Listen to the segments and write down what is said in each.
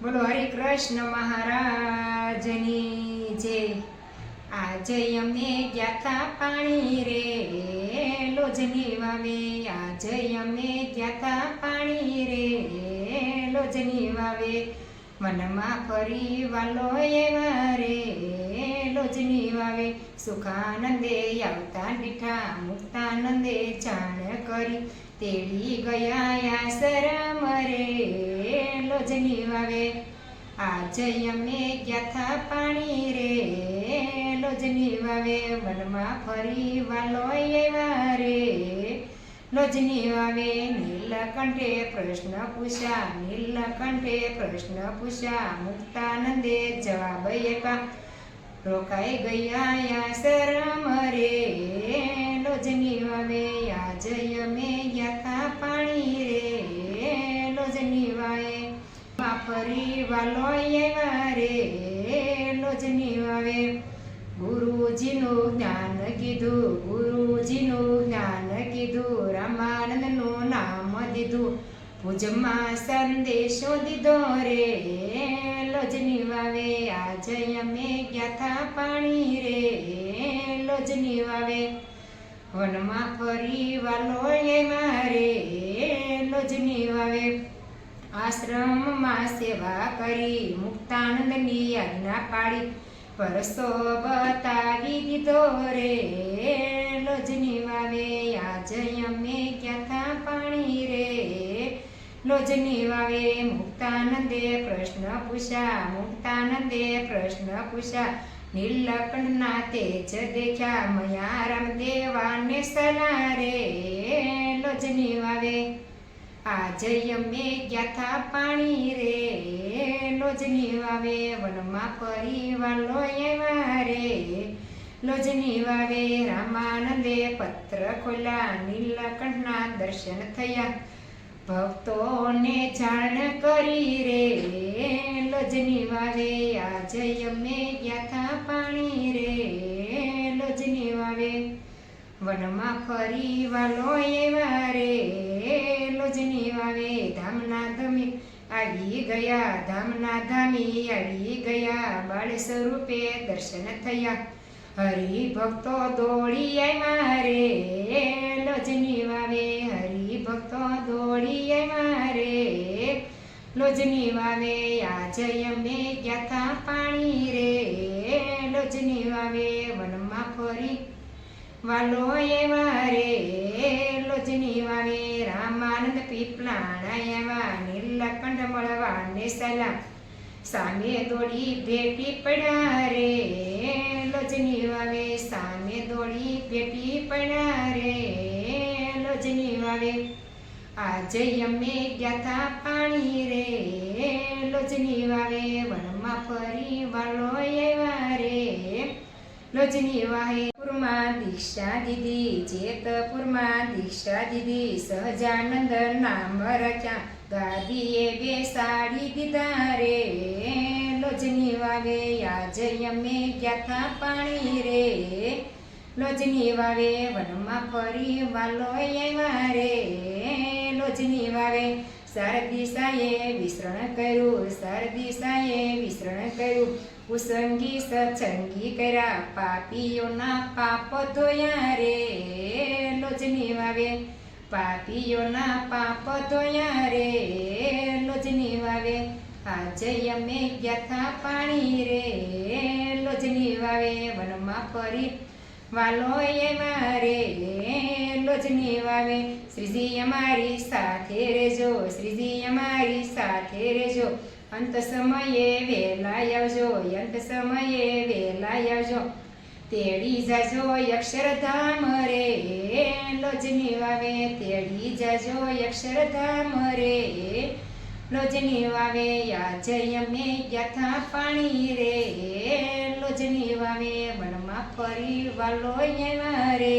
બોલો હરે કૃષ્ણ મહારાજની જય। આજે અમે ગયા તા પાણી રે લોજની વાવે, આજે અમે ગયા તા પાણી રે લોજની વાવે, મનમાં ફરી વાલો એવા રે લોજની વાવે, સુખાનંદે આવતા દીઠા મુક્તાનંદે જાણ કરી, તેડી ગયા આશ્રમ રે લોજની વાવે, આજે અમે ગયા તા પાણી રે લોજની વાવે, વનમાં ફરી વાલો એવા રે લોજની વાવે, નીલકંઠે પ્રશ્ન પૂછ્યા, નીલકંઠે પ્રશ્ન પૂછ્યા, મુક્તાનંદે જવાબ આપ્યા, રોકાઈ ગયા આશ્રમ રે લોજની વાવે, આજે અમે ગયા તા પાણી રે લોજની વાવે, ફરી વાલો એવા રે લોજની વાવે, ગુરુજીનું જ્ઞાન કીધું, ગુરુજીનું જ્ઞાન કીધું, રામાનંદનું નામ દીધું, ભુજમાં સંદેશો દીધો રે લોજની વાવે, આજે અમે ગયા તા પાણી રે લોજની વાવે, વનમાં ફરી વાલો એવા રે લોજની વાવે, આશ્રમમાં સેવા કરી, મુક્તાનંદની આજ્ઞા પાડી, પરસો બતાવી દીધો રે લોજની વાવે, આજે અમે ગયા તા પાણી રે લોજની વાવે, મુક્તાનંદે પ્રશ્ન પૂછ્યા, મુક્તાનંદે પ્રશ્ન પૂછ્યા, નીલકંઠના તેજ દેખ્યા, મયા રામદેવાને સલા રે લોજની વાવે, આજે અમે ગયા તા પાણી રે લોજની વાવે, વનમાં ફરી વાલો એવા રે લોજની વાવે, રામાનંદે પત્ર ખોલ્યા, નીલકંઠના દર્શન થયા, ભક્તોને જાણ કરી રે લોજની વાવે, આજે અમે ગયા તા પાણી રે લોજની વાવે, વનમાં ફરી વાલો એવા રે લોજની વાવે, ધામના ધમી આવી ગયા, ધામના ધામી આવી ગયા, બાળ સ્વરૂપે દર્શન થયા, હરિભક્તો દોડી આવ્યા રે લોજની વાવે, હરિભક્તો દોડી આવ્યા રે લોજની વાવે, આજે અમે ગયા તા પાણી રે લોજની વાવે, વનમાં ફરી વાલો એવા રે લોજની વાવે, રામાનંદ પીપલાણા આવ્યા, નીલકંઠ મળવાને સલામ, સામે દોડી ભેટી પડ્યા રે લોજની વાવે, સામે દોડી ભેટી પડ્યા રે લોજની વાવે, આજે અમે ગયા તા પાણી રે લોજની વાવે, વનમાં ફરી વાલો એવા રે લોજની વાહે, પુરમાં દીક્ષા દીધી, જેતપુરમાં દીક્ષા દીધી, સહજાનંદ નામ રાખ્યા, ગાદીએ બેસાડી દીધા રે લોજની વાવે, આજે અમે ગયા તા પાણી રે લોજની વાવે, વનમાં ફરી વાલો એવા રે લોજની વાવે, શારદીસાએ વિસરણ કર્યું, શારદીસાએ વિસરણ કર્યું, કુસંગી સત્સંગી કર્યા, પાપીઓના પાપ ધોયા રે લોજની વાવે, પાપીઓના પાપ ધોયા રે લોજની વાવે, આજે અમે ગયા તા પાણી રે લોજની વાવે, વનમાં ફરી વાલો એવા રે લોજની વાવે, શ્રીજી અમારી સાથે રહેજો, શ્રીજી અમારી સાથે રહેજો, અંત સમયે વહેલા આવજો, અંત સમયે વહેલા આવજો, તેડી જાજો અક્ષરધામ રે લોજની વાવે, તેડી જાજો અક્ષરધામ રે લોજની વાવે, આજે અમે ગયા તા પાણી રે લોજની વાવે, વનમાં ફરી વાલો એવા રે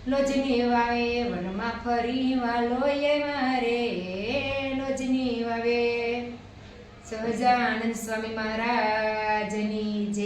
લોજની વાવે, વનમાં ફરી વાલો એવા રે લોજની વાવે। સહજાનંદ સ્વામી મહારાજની જય।